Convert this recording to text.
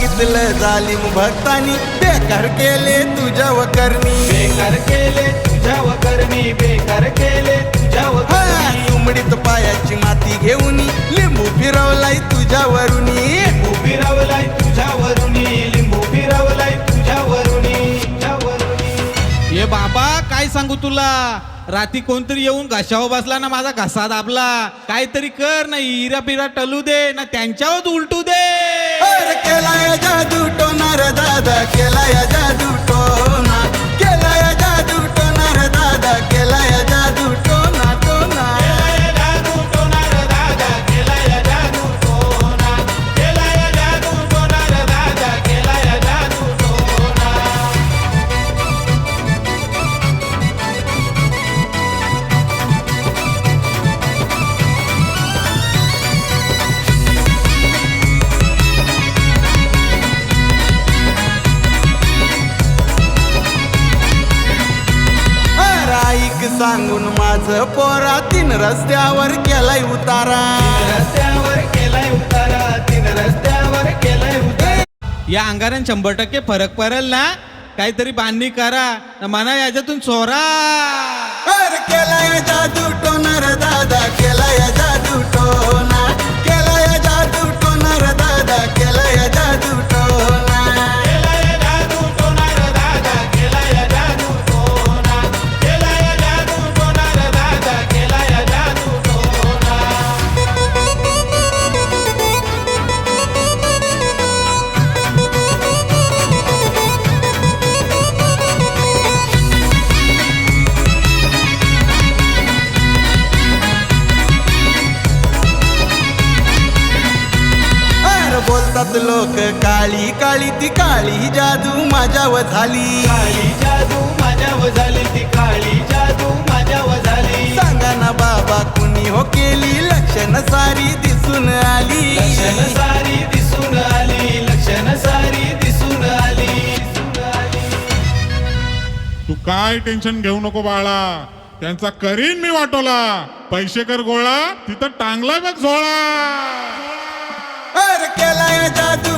सांगितलं जालिम भक्तानी बेकार केले तुझ्या वकरणी बेकार केले तुझ्या वकरणी बेकार केले तुझ्या वकरणी उमडीत पायाची माती घेऊन लिंबू फिरवलाय तुझ्यावरुनी लिंबू फिरवलाय तुझ्यावरुनी लिंबू फिरवलाय तुझ्यावरुनी ये बाबा काय सांगू तुला राती कोणतरी येऊन घशावर बसला ना माझा घसा दाबला काहीतरी कर ना हिरा पिरा टलू दे ना त्यांच्यावर उलटू दे अरे केलाय जादू टोनार दादा केलाय जादू टोना केलाय जादू टोनार दादा केलाय जादू टोना टोना जादू टोनार दादा केलाय जादू टोना केलाय जादू टोनार दादा केलाय जादू टोना ऐक सांगून माझं पोरा तीन रस्त्यावर केलाय उतारा रस्त्यावर केलाय उतारा तीन रस्त्यावर केलाय उतारा या अंगारान 100% फरक पडेल ना काहीतरी बांधणी करा ना म्हणा याच्यातून चोरा अरे केलाय जादू टोनार दादा केलाय जादू टोना केलाय जादू टोनार दादा केलाय जादू टोना केलाय जादू टोनार दादा केलाय जादू टोना केलाय जादू टोनार दादा केलाय जादू टोना अरे बोलतात लोक काळी काळी ती काळी जादू माझ्यावर झाली काळी जादू माझ्यावर झाली ती काळी जादू माझ्यावर झाली सांगा ना बाबा कुणी हो केली लक्षण सारी दिसून आली लक्षण सारी दिसून आली लक्षण सारी दिसून आली तू काय टेन्शन घेऊ नको बाळा त्यांचा करीन मी वाटोला पैसे कर गोळा तिथं टांगला बघ झोळा अरे केलाय जादू